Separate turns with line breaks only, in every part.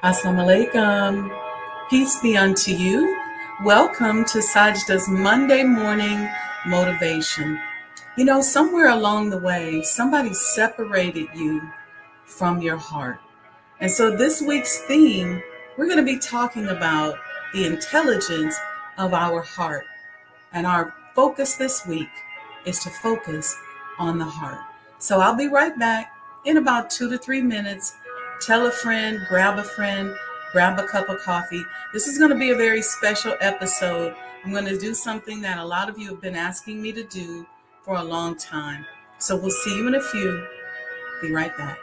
Assalamu alaikum. Peace be unto you. Welcome to Sajda's Monday morning motivation. You know, somewhere along the way, somebody separated you from your heart. And so this week's theme, we're going to be talking about the intelligence of our heart. And our focus this week is to focus on the heart. So I'll be right back in about 2 to 3 minutes. Tell a friend, grab a cup of coffee. This is going to be a very special episode. I'm going to do something that a lot of you have been asking me to do for a long time. So we'll see you in a few. Be right back.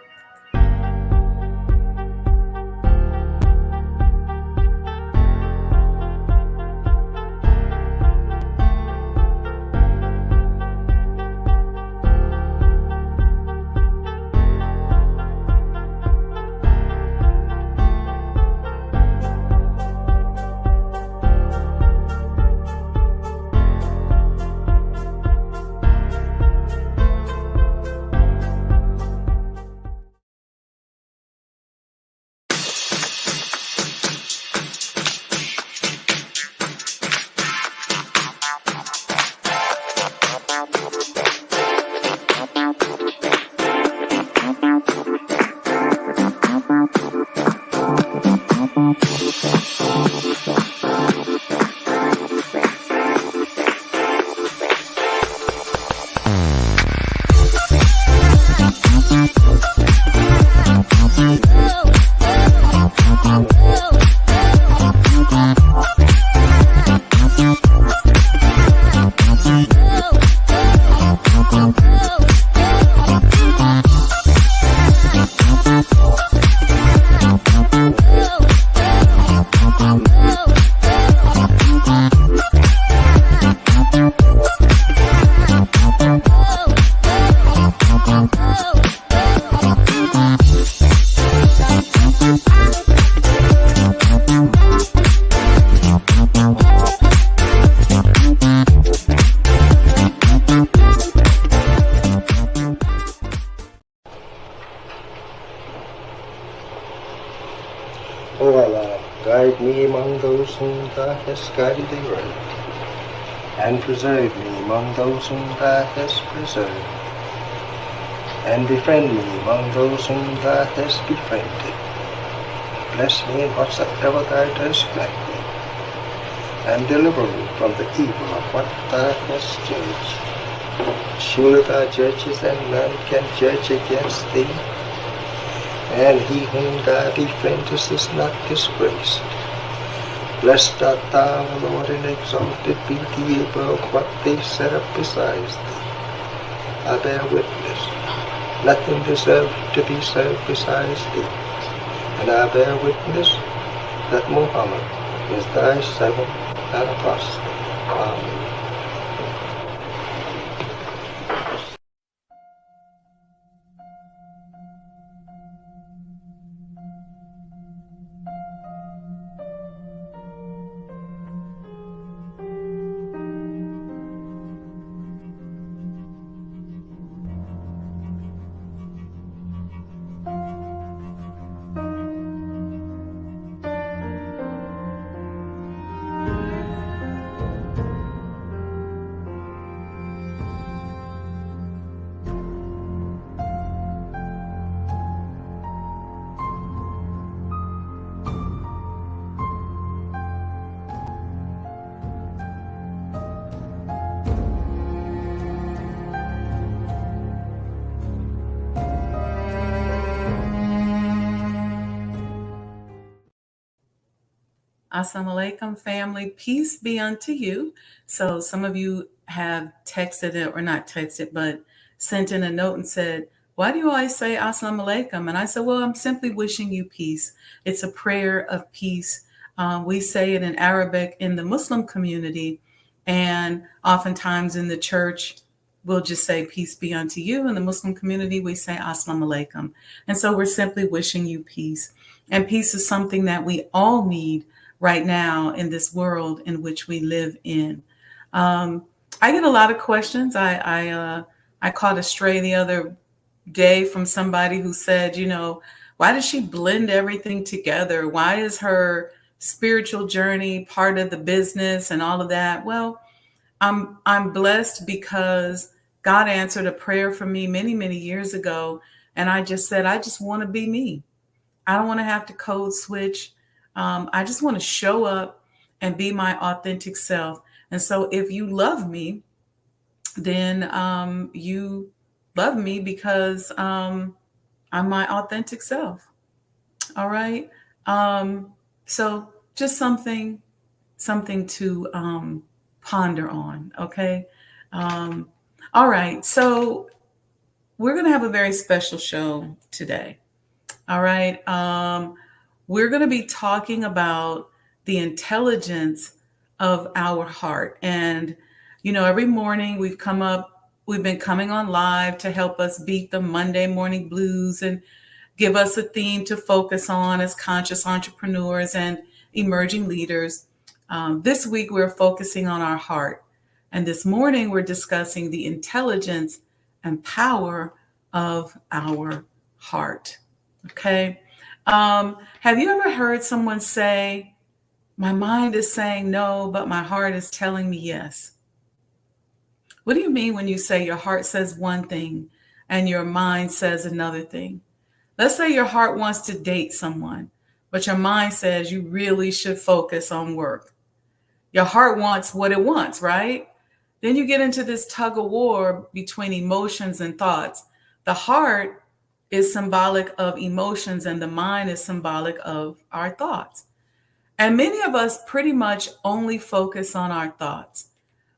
O Allah, guide me among those whom Thou hast guided aright, and preserve me among those whom Thou hast preserved, and befriend me among those whom Thou hast befriended. Bless me in whatsoever Thou dost grant me, and deliver me from the evil of what Thou hast judged. Surely Thou judgest, and none can judge against Thee. And he whom Thou befriendest is not disgraced. Blessed art Thou, O Lord, and exalted be Thee above what they set up besides Thee. I bear witness, nothing deserved to be served besides Thee. And I bear witness that Muhammad is Thy servant and apostle. Amen.
Assalamu alaikum, family. Peace be unto you. So some of you have texted it, or not texted, but sent in a note and said, why do you always say Assalamu alaikum? And I said, well, I'm simply wishing you peace. It's a prayer of peace. We say it in Arabic in the Muslim community, and oftentimes in the church, we'll just say peace be unto you. In the Muslim community, we say Assalamu alaikum. And so we're simply wishing you peace. And peace is something that we all need right now in this world in which we live in. I get a lot of questions. I caught a stray the other day from somebody who said, Why does she blend everything together? Why is her spiritual journey part of the business and all of that? Well, I'm blessed because God answered a prayer for me many, many years ago. And I just said, I just want to be me. I don't want to have to code switch. I just want to show up and be my authentic self. And so if you love me, then you love me because I'm my authentic self. All right. So just something to ponder on. Okay. All right. So we're going to have a very special show today. All right. We're going to be talking about the intelligence of our heart. And, every morning we've been coming on live to help us beat the Monday morning blues and give us a theme to focus on as conscious entrepreneurs and emerging leaders. This week, we're focusing on our heart. And this morning, we're discussing the intelligence and power of our heart. Okay. Have you ever heard someone say, my mind is saying no, but my heart is telling me yes? What do you mean when you say your heart says one thing and your mind says another thing? Let's say your heart wants to date someone, but your mind says you really should focus on work. Your heart wants what it wants, right? Then you get into this tug of war between emotions and thoughts. The heart is symbolic of emotions and the mind is symbolic of our thoughts. And many of us pretty much only focus on our thoughts.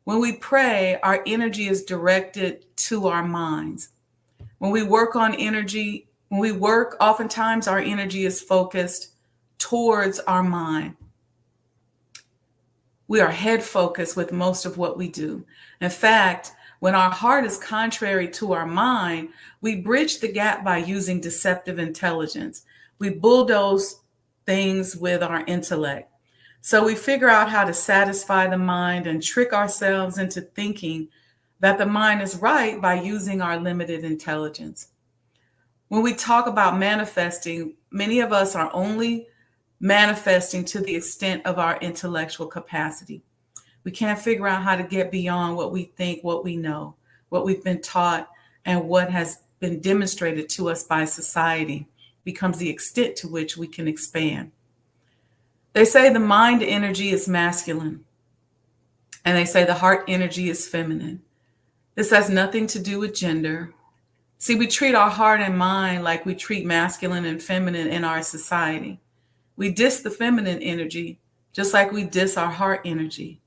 When we pray, our energy is directed to our minds. When we work, oftentimes our energy is focused towards our mind. We are head focused with most of what we do. In fact, when our heart is contrary to our mind, we bridge the gap by using deceptive intelligence. We bulldoze things with our intellect. So we figure out how to satisfy the mind and trick ourselves into thinking that the mind is right by using our limited intelligence. When we talk about manifesting, many of us are only manifesting to the extent of our intellectual capacity. We can't figure out how to get beyond what we think, what we know, what we've been taught, and what has been demonstrated to us by society becomes the extent to which we can expand. They say the mind energy is masculine, and they say the heart energy is feminine. This has nothing to do with gender. See, we treat our heart and mind like we treat masculine and feminine in our society. We diss the feminine energy just like we diss our heart energy.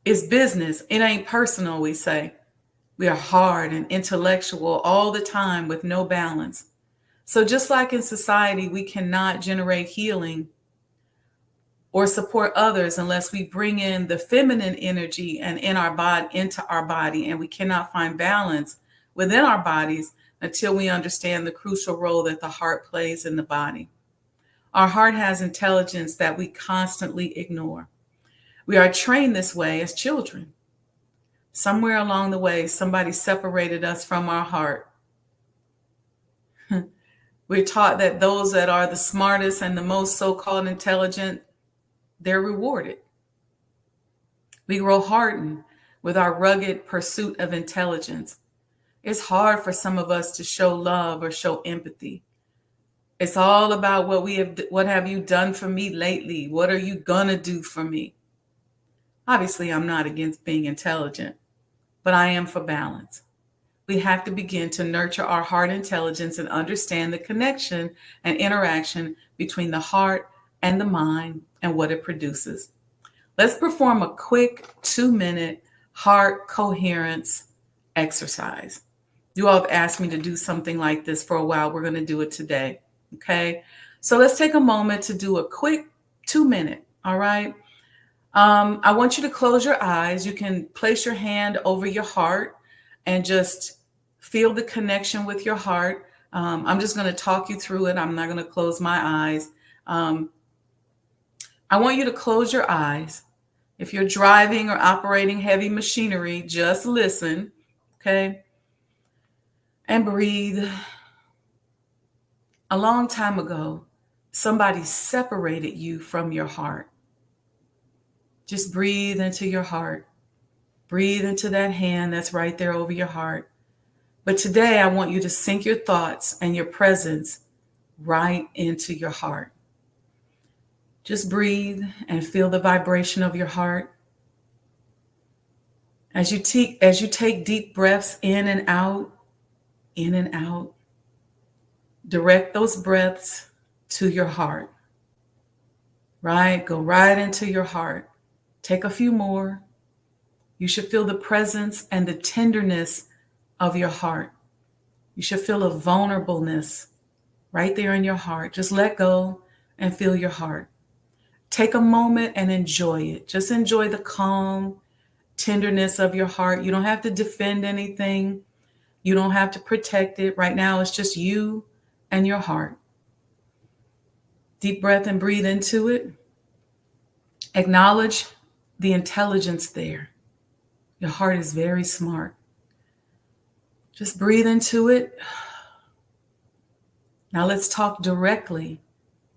It's business. It ain't personal, we say. We are hard and intellectual all the time with no balance. So just like in society, we cannot generate healing or support others unless we bring in the feminine energy and into our body, and we cannot find balance within our bodies until we understand the crucial role that the heart plays in the body. Our heart has intelligence that we constantly ignore. We are trained this way as children. Somewhere along the way, somebody separated us from our heart. We're taught that those that are the smartest and the most so-called intelligent, they're rewarded. We grow hardened with our rugged pursuit of intelligence. It's hard for some of us to show love or show empathy. It's all about what have you done for me lately? What are you gonna do for me? Obviously, I'm not against being intelligent, but I am for balance. We have to begin to nurture our heart intelligence and understand the connection and interaction between the heart and the mind and what it produces. Let's perform a quick 2-minute heart coherence exercise. You all have asked me to do something like this for a while. We're going to do it today. Okay. So let's take a moment to do a quick 2-minute. All right. I want you to close your eyes. You can place your hand over your heart and just feel the connection with your heart. I'm just going to talk you through it. I'm not going to close my eyes. I want you to close your eyes. If you're driving or operating heavy machinery, just listen, okay? And breathe. A long time ago, somebody separated you from your heart. Just breathe into your heart. Breathe into that hand that's right there over your heart. But today, I want you to sink your thoughts and your presence right into your heart. Just breathe and feel the vibration of your heart. As you take deep breaths in and out, direct those breaths to your heart. Right? Go right into your heart. Take a few more. You should feel the presence and the tenderness of your heart. You should feel a vulnerableness right there in your heart. Just let go and feel your heart. Take a moment and enjoy it. Just enjoy the calm tenderness of your heart. You don't have to defend anything. You don't have to protect it. Right now, it's just you and your heart. Deep breath and breathe into it. Acknowledge the intelligence there. Your heart is very smart. Just breathe into it. Now let's talk directly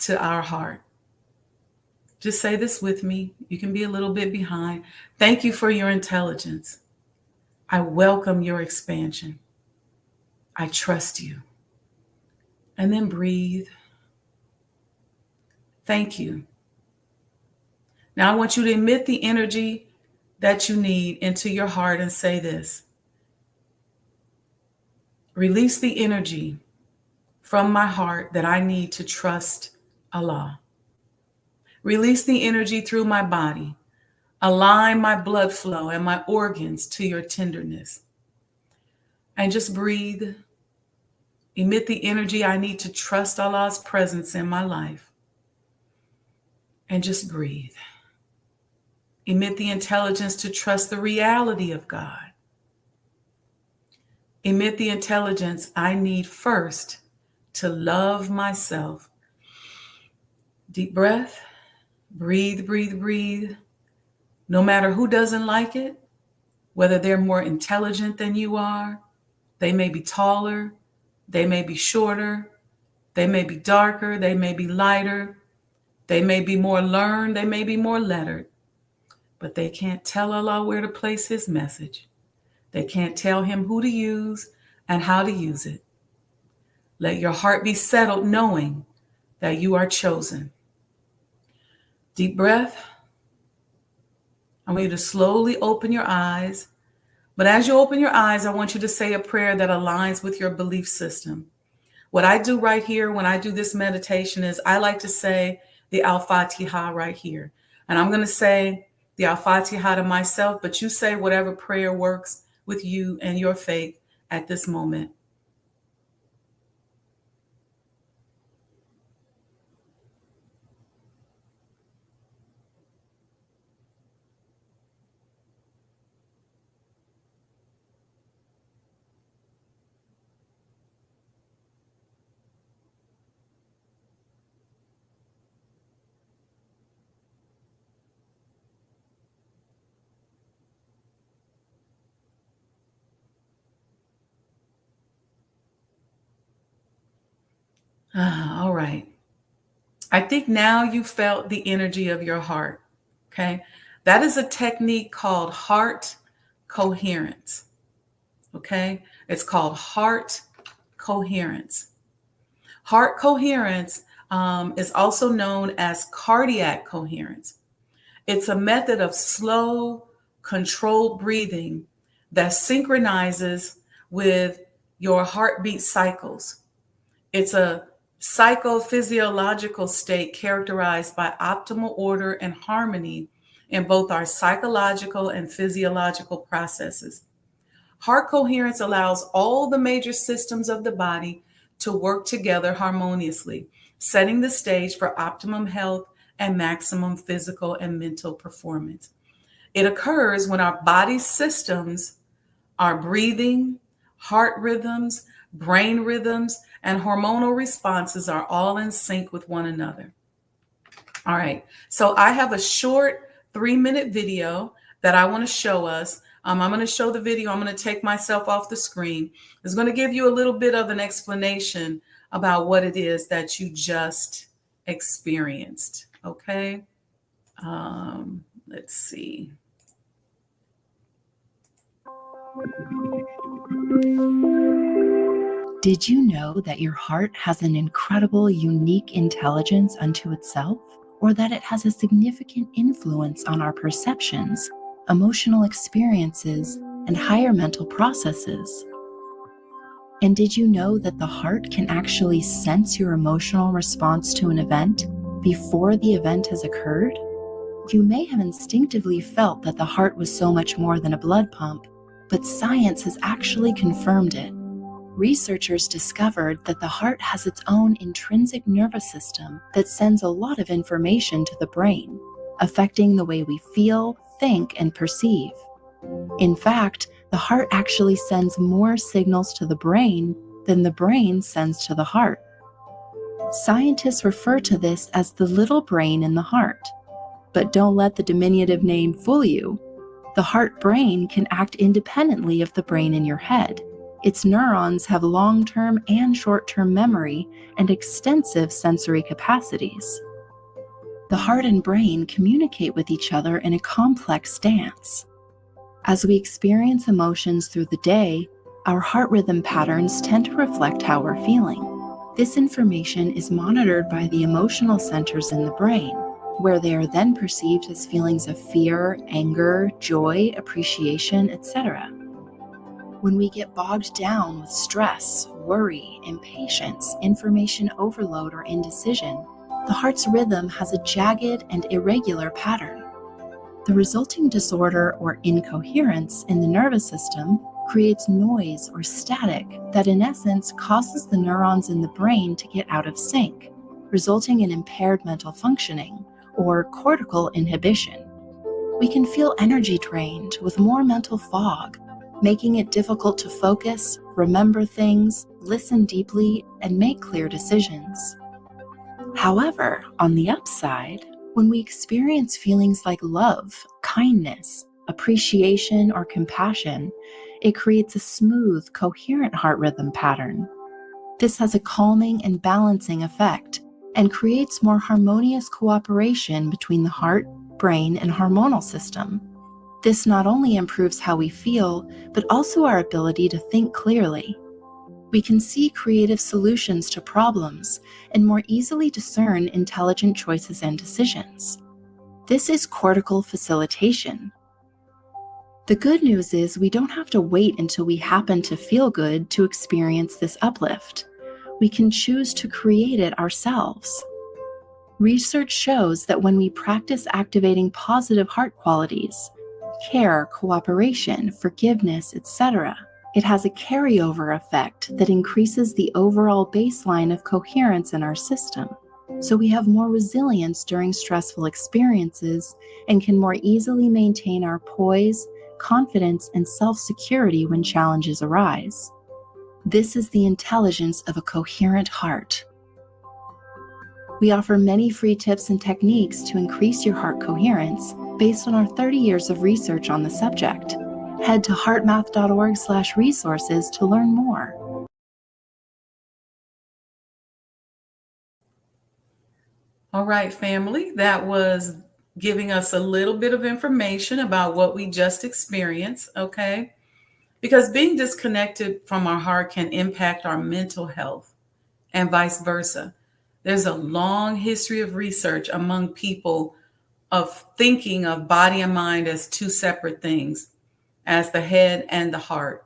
to our heart. Just say this with me. You can be a little bit behind. Thank you for your intelligence. I welcome your expansion. I trust you. And then breathe. Thank you. Now I want you to emit the energy that you need into your heart and say this. Release the energy from my heart that I need to trust Allah. Release the energy through my body. Align my blood flow and my organs to your tenderness. And just breathe. Emit the energy I need to trust Allah's presence in my life. And just breathe. Emit the intelligence to trust the reality of God. Emit the intelligence I need first to love myself. Deep breath. Breathe, breathe, breathe. No matter who doesn't like it, whether they're more intelligent than you are, they may be taller, they may be shorter, they may be darker, they may be lighter, they may be more learned, they may be more lettered, but they can't tell Allah where to place his message. They can't tell him who to use and how to use it. Let your heart be settled knowing that you are chosen. Deep breath. I want you to slowly open your eyes. But as you open your eyes, I want you to say a prayer that aligns with your belief system. What I do right here when I do this meditation is I like to say the Al-Fatiha right here. And I'm going to say the Al-Fatiha to myself, but you say whatever prayer works with you and your faith at this moment. All right. I think now you felt the energy of your heart. Okay. That is a technique called heart coherence. Okay. It's called heart coherence. Heart coherence is also known as cardiac coherence. It's a method of slow, controlled breathing that synchronizes with your heartbeat cycles. It's a psychophysiological state characterized by optimal order and harmony in both our psychological and physiological processes. Heart coherence allows all the major systems of the body to work together harmoniously, setting the stage for optimum health and maximum physical and mental performance. It occurs when our body systems, our breathing, heart rhythms, brain rhythms, and hormonal responses are all in sync with one another. All right, so I have a short 3-minute video that I want to show us. I'm going to show the video. I'm going to take myself off the screen. It's going to give you a little bit of an explanation about what it is that you just experienced. Okay. Let's see.
Did you know that your heart has an incredible, unique intelligence unto itself? Or that it has a significant influence on our perceptions, emotional experiences, and higher mental processes? And did you know that the heart can actually sense your emotional response to an event before the event has occurred? You may have instinctively felt that the heart was so much more than a blood pump, but science has actually confirmed it. Researchers discovered that the heart has its own intrinsic nervous system that sends a lot of information to the brain, affecting the way we feel, think, and perceive. In fact, the heart actually sends more signals to the brain than the brain sends to the heart. Scientists refer to this as the little brain in the heart. But don't let the diminutive name fool you. The heart-brain can act independently of the brain in your head. Its neurons have long-term and short-term memory and extensive sensory capacities. The heart and brain communicate with each other in a complex dance. As we experience emotions through the day, our heart rhythm patterns tend to reflect how we're feeling. This information is monitored by the emotional centers in the brain, where they are then perceived as feelings of fear, anger, joy, appreciation, etc. When we get bogged down with stress, worry, impatience, information overload, or indecision, the heart's rhythm has a jagged and irregular pattern. The resulting disorder or incoherence in the nervous system creates noise or static that in essence causes the neurons in the brain to get out of sync, resulting in impaired mental functioning or cortical inhibition. We can feel energy drained with more mental fog, making it difficult to focus, remember things, listen deeply, and make clear decisions. However, on the upside, when we experience feelings like love, kindness, appreciation, or compassion, it creates a smooth, coherent heart rhythm pattern. This has a calming and balancing effect and creates more harmonious cooperation between the heart, brain, and hormonal system. This not only improves how we feel, but also our ability to think clearly. We can see creative solutions to problems and more easily discern intelligent choices and decisions. This is cortical facilitation. The good news is we don't have to wait until we happen to feel good to experience this uplift. We can choose to create it ourselves. Research shows that when we practice activating positive heart qualities, care, cooperation, forgiveness, etc., it has a carryover effect that increases the overall baseline of coherence in our system. So we have more resilience during stressful experiences and can more easily maintain our poise, confidence, and self-security when challenges arise. This is the intelligence of a coherent heart. We offer many free tips and techniques to increase your heart coherence based on our 30 years of research on the subject. Head to heartmath.org/resources to learn more.
All right, family, that was giving us a little bit of information about what we just experienced, okay? Because being disconnected from our heart can impact our mental health and vice versa. There's a long history of research among people of thinking of body and mind as two separate things, as the head and the heart.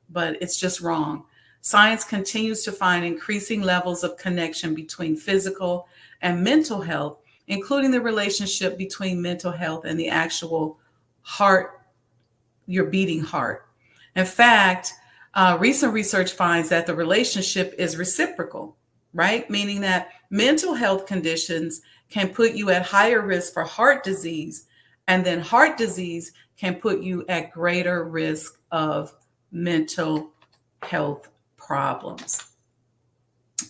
But it's just wrong. Science continues to find increasing levels of connection between physical and mental health, including the relationship between mental health and the actual heart, your beating heart. In fact, recent research finds that the relationship is reciprocal, right? Meaning that mental health conditions can put you at higher risk for heart disease, and then heart disease can put you at greater risk of mental health problems.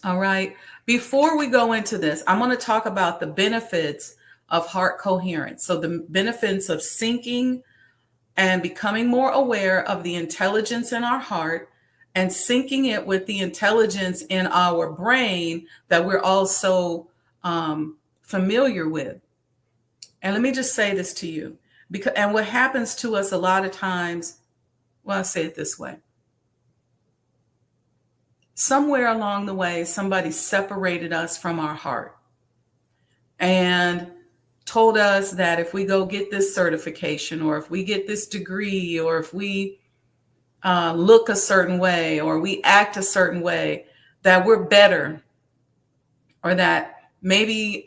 All right. Before we go into this, I'm going to talk about the benefits of heart coherence. So the benefits of syncing and becoming more aware of the intelligence in our heart and syncing it with the intelligence in our brain that we're all so familiar with. And let me just say this to you, because, and what happens to us a lot of times, well, I'll say it this way. Somewhere along the way, somebody separated us from our heart and told us that if we go get this certification, or if we get this degree, or if we look a certain way, or we act a certain way, that we're better, or that maybe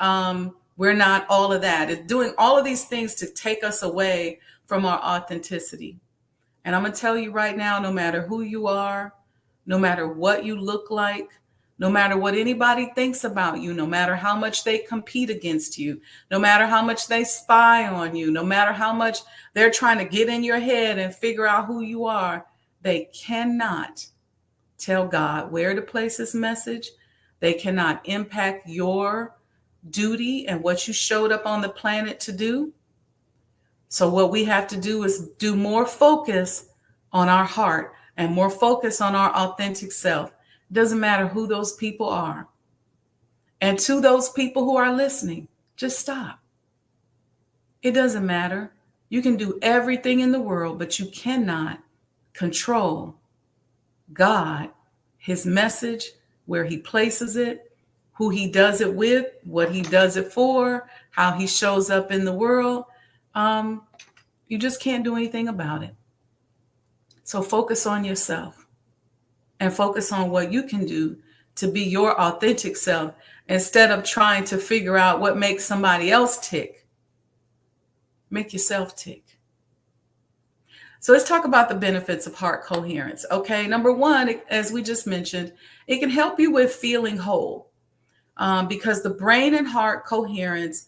we're not all of that. It's doing all of these things to take us away from our authenticity. And I'm going to tell you right now, no matter who you are, no matter what you look like, no matter what anybody thinks about you, no matter how much they compete against you, no matter how much they spy on you, no matter how much they're trying to get in your head and figure out who you are, they cannot tell God where to place his message. They cannot impact your duty and what you showed up on the planet to do. So what we have to do is do more focus on our heart and more focus on our authentic self. It doesn't matter who those people are. And to those people who are listening, just stop. It doesn't matter. You can do everything in the world, but you cannot control God, his message, where he places it, who he does it with, what he does it for, how he shows up in the world. You just can't do anything about it. So focus on yourself and focus on what you can do to be your authentic self, instead of trying to figure out what makes somebody else tick. Make yourself tick. So let's talk about the benefits of heart coherence. Okay, number one, as we just mentioned, it can help you with feeling whole, because the brain and heart coherence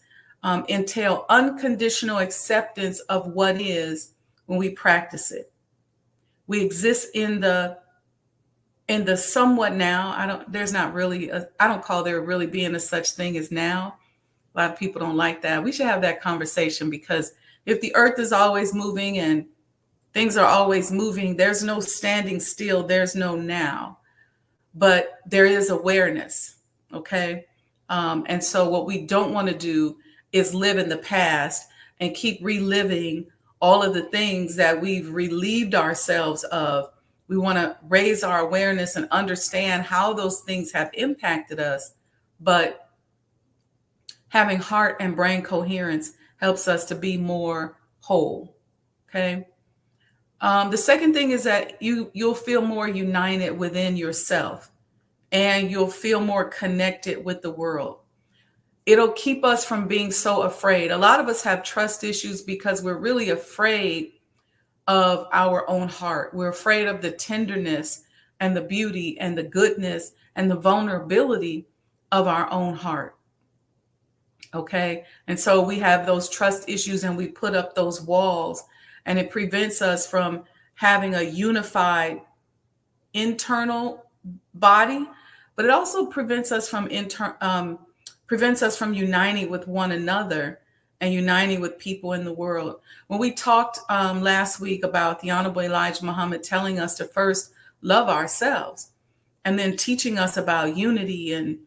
entail unconditional acceptance of what is when we practice it. We exist in the somewhat now. I don't call there really being a such thing as now. A lot of people don't like that. We should have that conversation, because if the earth is always moving and things are always moving, there's no standing still, there's no now, but there is awareness. Okay. And so what we don't want to do is live in the past and keep reliving all of the things that we've relieved ourselves of. We want to raise our awareness and understand how those things have impacted us. But having heart and brain coherence helps us to be more whole. Okay. The second thing is that you'll feel more united within yourself, and you'll feel more connected with the world. It'll keep us from being so afraid. A lot of us have trust issues because we're really afraid of our own heart. We're afraid of the tenderness and the beauty and the goodness and the vulnerability of our own heart. Okay. And so we have those trust issues and we put up those walls, and it prevents us from having a unified internal body, but it also prevents us from uniting with one another and uniting with people in the world. When we talked last week about the Honorable Elijah Muhammad telling us to first love ourselves, and then teaching us about unity and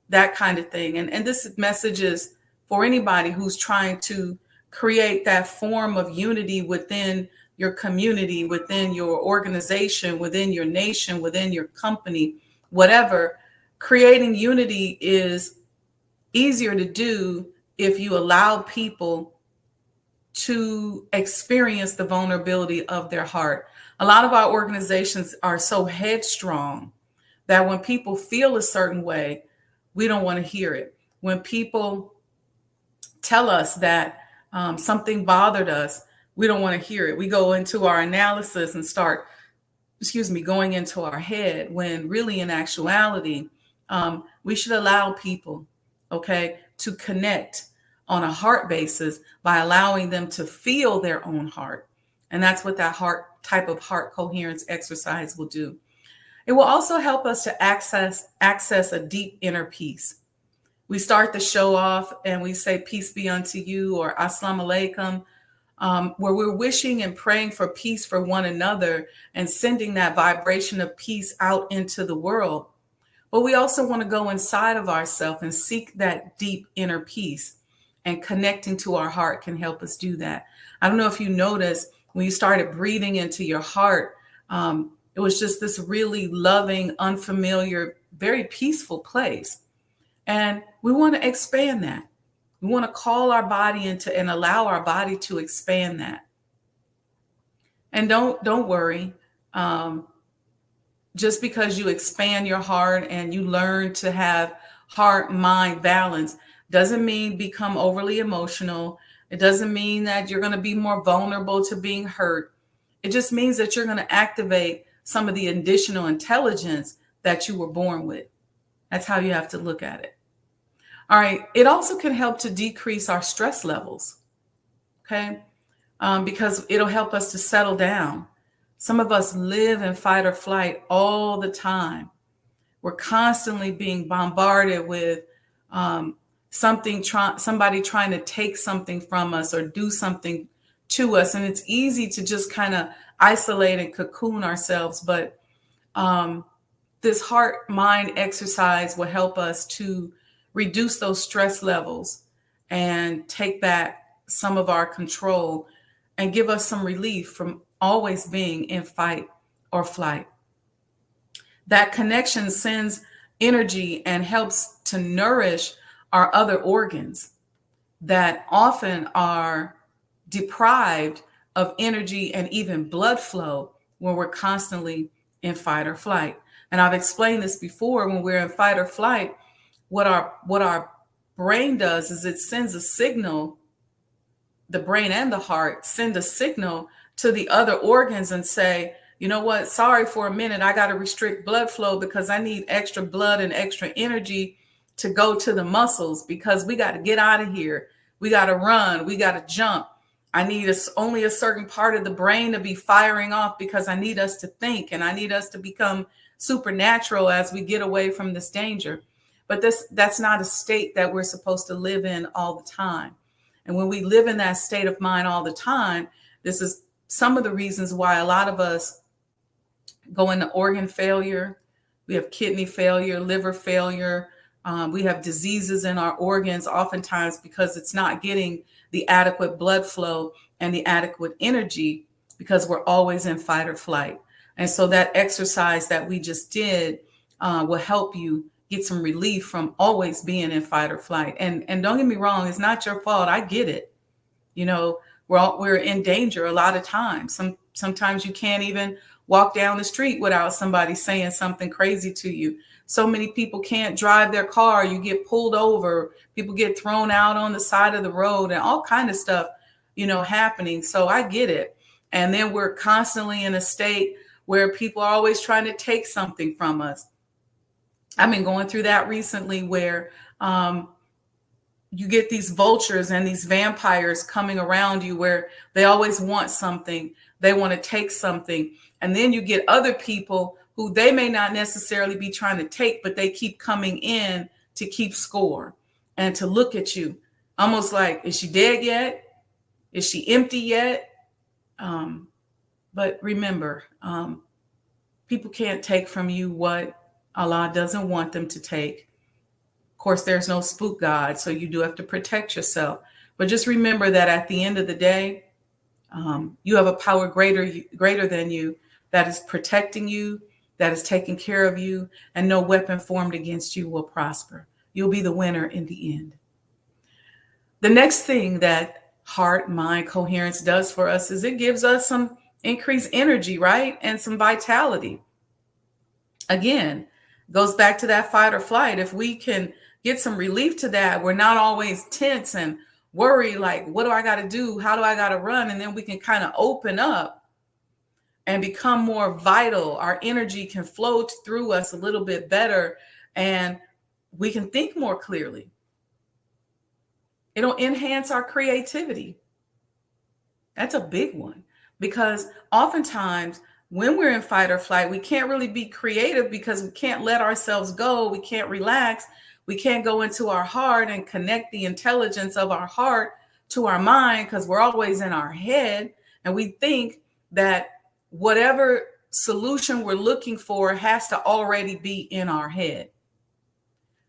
that kind of thing. And this message is for anybody who's trying to create that form of unity within your community, within your organization, within your nation, within your company, whatever. Creating unity is easier to do if you allow people to experience the vulnerability of their heart. A lot of our organizations are so headstrong that when people feel a certain way, we don't want to hear it. When people tell us that something bothered us, we don't want to hear it. We go into our analysis and start, going into our head, when really in actuality, we should allow people, to connect on a heart basis by allowing them to feel their own heart. And that's what that type of heart coherence exercise will do. It will also help us to access a deep inner peace. We start the show off and we say, peace be unto you, or assalamu alaikum. where we're wishing and praying for peace for one another and sending that vibration of peace out into the world. But we also want to go inside of ourselves and seek that deep inner peace, and connecting to our heart can help us do that. I don't know if you noticed when you started breathing into your heart, it was just this really loving, unfamiliar, very peaceful place. And we want to expand that. We want to call our body into and allow our body to expand that. And don't worry. Just because you expand your heart and you learn to have heart-mind balance doesn't mean become overly emotional. It doesn't mean that you're going to be more vulnerable to being hurt. It just means that you're going to activate some of the additional intelligence that you were born with. That's how you have to look at it. All right. It also can help to decrease our stress levels. Okay. Because it'll help us to settle down. Some of us live in fight or flight all the time. We're constantly being bombarded with somebody trying to take something from us or do something to us. And it's easy to just kind of isolate and cocoon ourselves. But this heart-mind exercise will help us to reduce those stress levels and take back some of our control and give us some relief from always being in fight or flight. That connection sends energy and helps to nourish our other organs that often are deprived of energy and even blood flow when we're constantly in fight or flight. And I've explained this before. When we're in fight or flight, what our brain does is it sends a signal. The brain and the heart send a signal to the other organs and say, you know what, sorry, for a minute, I got to restrict blood flow because I need extra blood and extra energy to go to the muscles because we got to get out of here. We got to run. We got to jump. I need only a certain part of the brain to be firing off because I need us to think and I need us to become supernatural as we get away from this danger. But that's not a state that we're supposed to live in all the time. And when we live in that state of mind all the time, this is some of the reasons why a lot of us go into organ failure. We have kidney failure, liver failure. We have diseases in our organs oftentimes because it's not getting the adequate blood flow and the adequate energy because we're always in fight or flight. And so that exercise that we just did will help you get some relief from always being in fight or flight. And don't get me wrong, it's not your fault. I get it. You know, we're in danger a lot of times. Sometimes you can't even walk down the street without somebody saying something crazy to you. So many people can't drive their car. You get pulled over. People get thrown out on the side of the road and all kind of stuff, happening. So I get it. And then we're constantly in a state where people are always trying to take something from us. I've been going through that recently where you get these vultures and these vampires coming around you where they always want something. They want to take something. And then you get other people who they may not necessarily be trying to take, but they keep coming in to keep score and to look at you almost like, is she dead yet? Is she empty yet? But remember, people can't take from you what Allah doesn't want them to take. Of course, there's no spook God, so you do have to protect yourself. But just remember that at the end of the day, you have a power greater than you that is protecting you, that is taking care of you, and no weapon formed against you will prosper. You'll be the winner in the end. The next thing that heart-mind coherence does for us is it gives us some increased energy, right? And some vitality. Again, goes back to that fight or flight. If we can get some relief to that, we're not always tense and worry, like, what do I got to do? How do I got to run? And then we can kind of open up and become more vital. Our energy can flow through us a little bit better and we can think more clearly. It'll enhance our creativity. That's a big one because oftentimes when we're in fight or flight, we can't really be creative because we can't let ourselves go. We can't relax. We can't go into our heart and connect the intelligence of our heart to our mind because we're always in our head, and we think that whatever solution we're looking for has to already be in our head.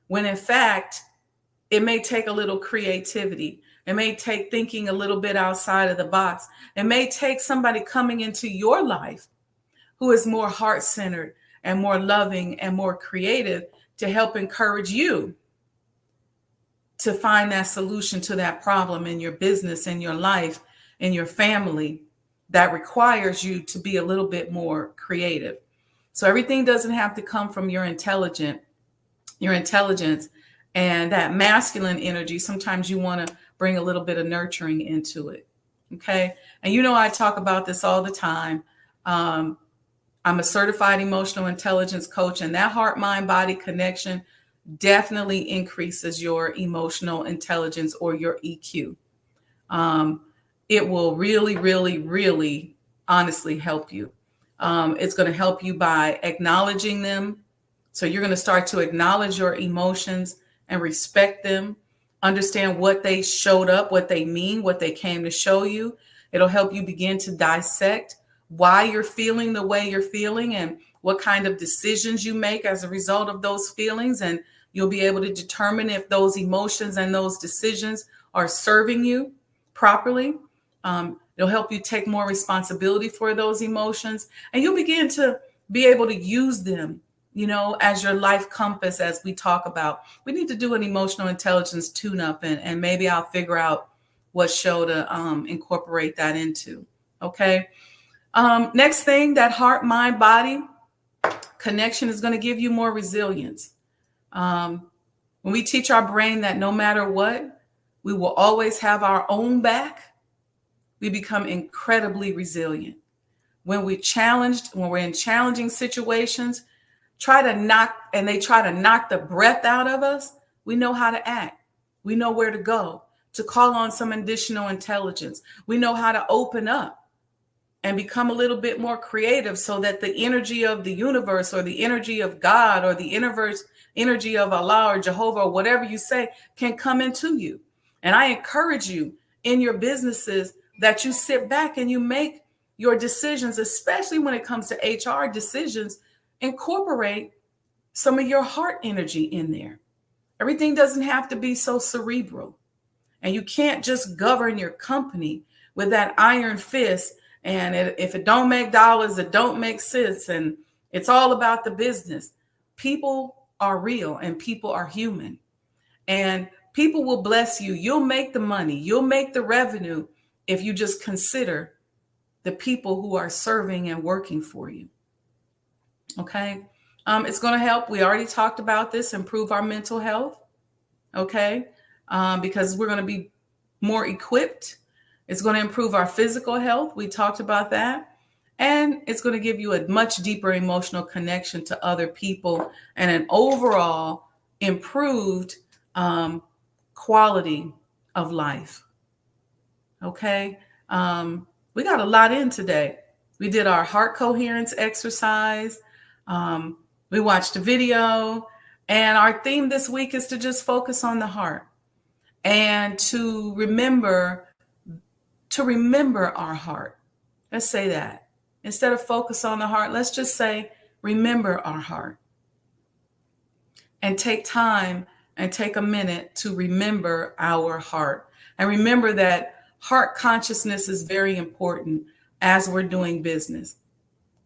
When in fact, it may take a little creativity. It may take thinking a little bit outside of the box. It may take somebody coming into your life who is more heart-centered and more loving and more creative to help encourage you to find that solution to that problem in your business, in your life, in your family, that requires you to be a little bit more creative. So everything doesn't have to come from your intelligence and that masculine energy. Sometimes you want to bring a little bit of nurturing into it. Okay. And you know, I talk about this all the time. I'm a certified emotional intelligence coach, and that heart, mind, body connection definitely increases your emotional intelligence or your EQ. It will really, really, really honestly help you. It's going to help you by acknowledging them. So you're going to start to acknowledge your emotions and respect them, understand what they showed up, what they mean, what they came to show you. It'll help you begin to dissect why you're feeling the way you're feeling and what kind of decisions you make as a result of those feelings. And you'll be able to determine if those emotions and those decisions are serving you properly. It'll help you take more responsibility for those emotions, and you'll begin to be able to use them, you know, as your life compass. As we talk about, we need to do an emotional intelligence tune-up, and maybe I'll figure out what show to incorporate that into. Okay. Next thing, that heart, mind, body connection is going to give you more resilience. When we teach our brain that no matter what, we will always have our own back, we become incredibly resilient. When we're in challenging situations, try to knock the breath out of us, we know how to act. We know where to go to call on some additional intelligence. We know how to open up and become a little bit more creative so that the energy of the universe or the energy of God or the energy of Allah or Jehovah or whatever you say can come into you. And I encourage you in your businesses that you sit back and you make your decisions, especially when it comes to HR decisions, incorporate some of your heart energy in there. Everything doesn't have to be so cerebral. And you can't just govern your company with that iron fist. And if it don't make dollars, it don't make sense. And it's all about the business. People are real and people are human. And people will bless you. You'll make the money. You'll make the revenue if you just consider the people who are serving and working for you. Okay. It's going to help. We already talked about this, improve our mental health. Okay. Because we're going to be more equipped. It's going to improve our physical health. We talked about that. And it's going to give you a much deeper emotional connection to other people and an overall improved quality of life. Okay. We got a lot in today. We did our heart coherence exercise. We watched a video, and our theme this week is to just focus on the heart and to remember our heart. Let's say that. Instead of focus on the heart, let's just say, remember our heart. And take time and take a minute to remember our heart. And remember that heart consciousness is very important as we're doing business.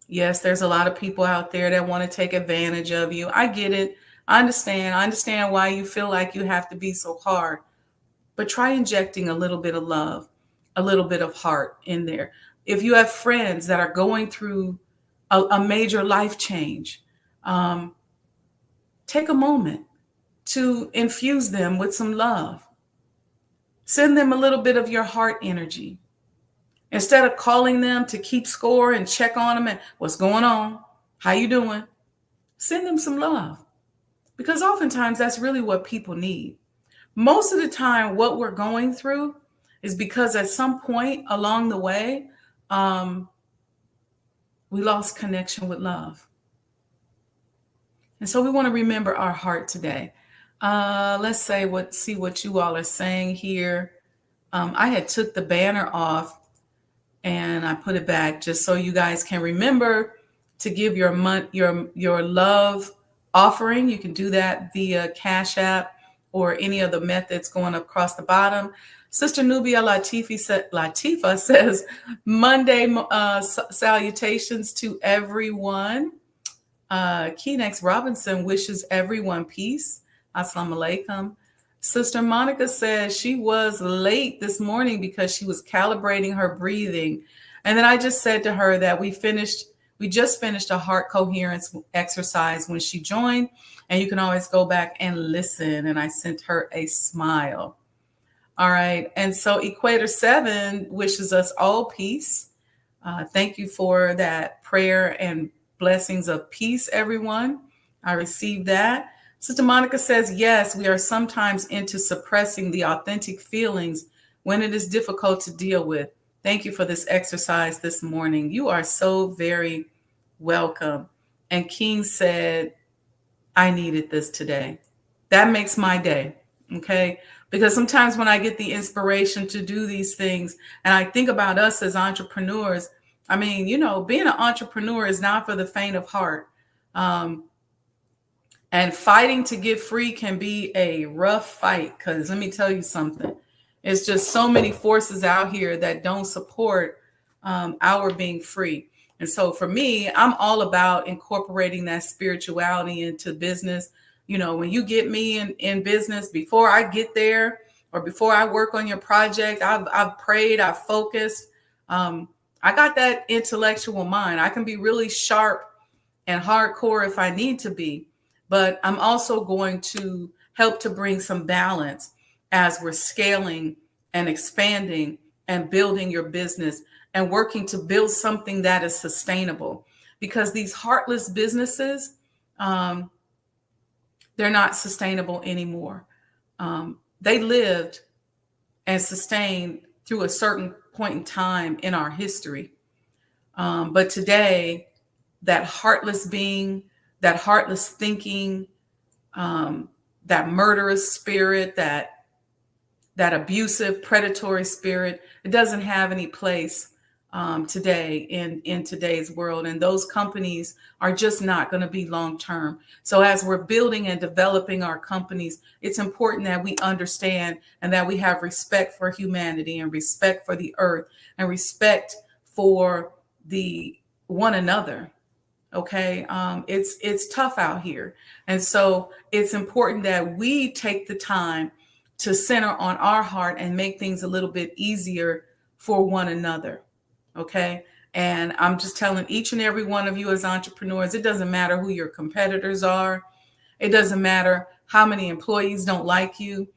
Yes, there's a lot of people out there that want to take advantage of you. I get it. I understand why you feel like you have to be so hard. But try injecting a little bit of love, a little bit of heart in there. If you have friends that are going through a major life change, take a moment to infuse them with some love. Send them a little bit of your heart energy. Instead of calling them to keep score and check on them and what's going on, how you doing, send them some love. Because oftentimes that's really what people need. Most of the time, what we're going through is because at some point along the way, we lost connection with love. And so we want to remember our heart today. Let's see what you all are saying here. I had took the banner off and I put it back just so you guys can remember to give your love offering. You can do that via Cash App or any of the methods going across the bottom. Sister Nubia Latifa says, Monday salutations to everyone. Keenex Robinson wishes everyone peace. Assalamu alaikum. Sister Monica says she was late this morning because she was calibrating her breathing. And then I just said to her that we just finished a heart coherence exercise when she joined, and you can always go back and listen. And I sent her a smile. All right. And so Equator 7 wishes us all peace. Thank you for that prayer and blessings of peace, everyone. I received that. Sister Monica says, yes, we are sometimes into suppressing the authentic feelings when it is difficult to deal with. Thank you for this exercise this morning. You are so very welcome. And King said, I needed this today. That makes my day. Okay. Because sometimes when I get the inspiration to do these things and I think about us as entrepreneurs, I mean, being an entrepreneur is not for the faint of heart. And fighting to get free can be a rough fight because let me tell you something. It's just so many forces out here that don't support our being free. And so for me, I'm all about incorporating that spirituality into business. When you get me in business, before I get there or before I work on your project, I've prayed, I've focused. I got that intellectual mind. I can be really sharp and hardcore if I need to be. But I'm also going to help to bring some balance as we're scaling and expanding and building your business and working to build something that is sustainable. Because these heartless businesses, they're not sustainable anymore. They lived and sustained through a certain point in time in our history. But today, that heartless being, that heartless thinking, that murderous spirit, that abusive, predatory spirit, it doesn't have any place today in today's world. And those companies are just not going to be long term. So as we're building and developing our companies, it's important that we understand and that we have respect for humanity and respect for the earth and respect for the one another. Okay. It's tough out here. And so it's important that we take the time to center on our heart and make things a little bit easier for one another. Okay. And I'm just telling each and every one of you as entrepreneurs, it doesn't matter who your competitors are. It doesn't matter how many employees don't like you.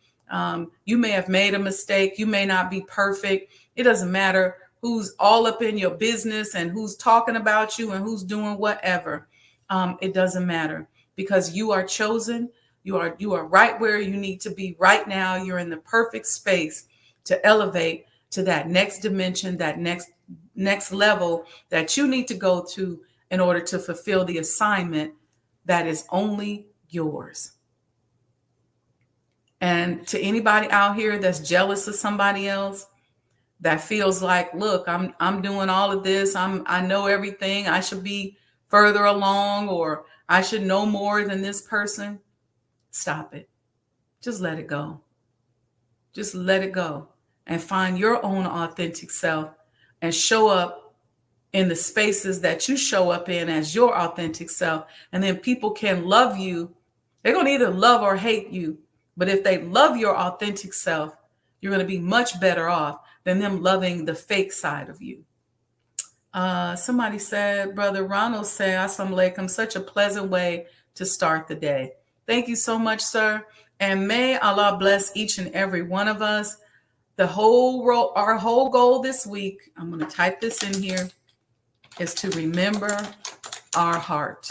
You may have made a mistake. You may not be perfect. It doesn't matter who's all up in your business and who's talking about you and who's doing whatever. It doesn't matter because you are chosen. You are right where you need to be right now. You're in the perfect space to elevate to that next dimension, that next level that you need to go to in order to fulfill the assignment that is only yours. And to anybody out here that's jealous of somebody else, that feels like, look, I'm doing all of this. I know everything. I should be further along, or I should know more than this person. Stop it. Just let it go. Just let it go and find your own authentic self and show up in the spaces that you show up in as your authentic self. And then people can love you. They're going to either love or hate you. But if they love your authentic self, you're going to be much better off than them loving the fake side of you. Somebody said, Brother Ronald said, Assalamu alaikum, such a pleasant way to start the day. Thank you so much, sir. And may Allah bless each and every one of us. Our whole goal this week, I'm going to type this in here, is to remember our heart.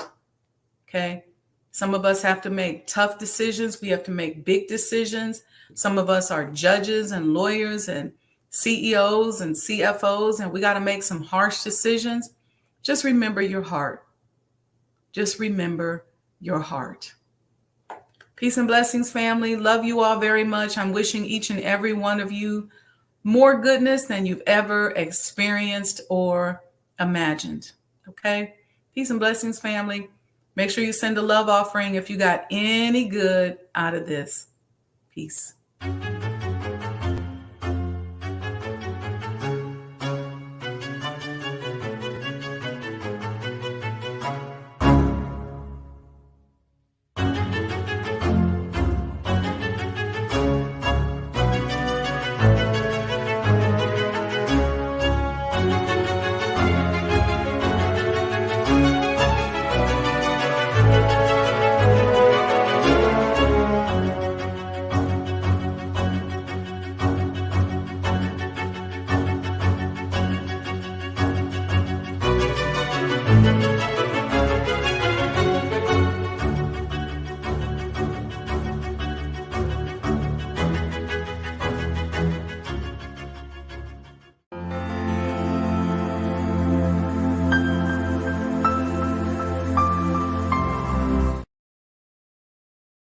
Okay. Some of us have to make tough decisions. We have to make big decisions. Some of us are judges and lawyers and CEOs and CFOs, and we got to make some harsh decisions. Just remember your heart. Just remember your heart. Peace and blessings, family. Love you all very much. I'm wishing each and every one of you more goodness than you've ever experienced or imagined. Okay? Peace and blessings, family. Make sure you send a love offering if you got any good out of this. Peace.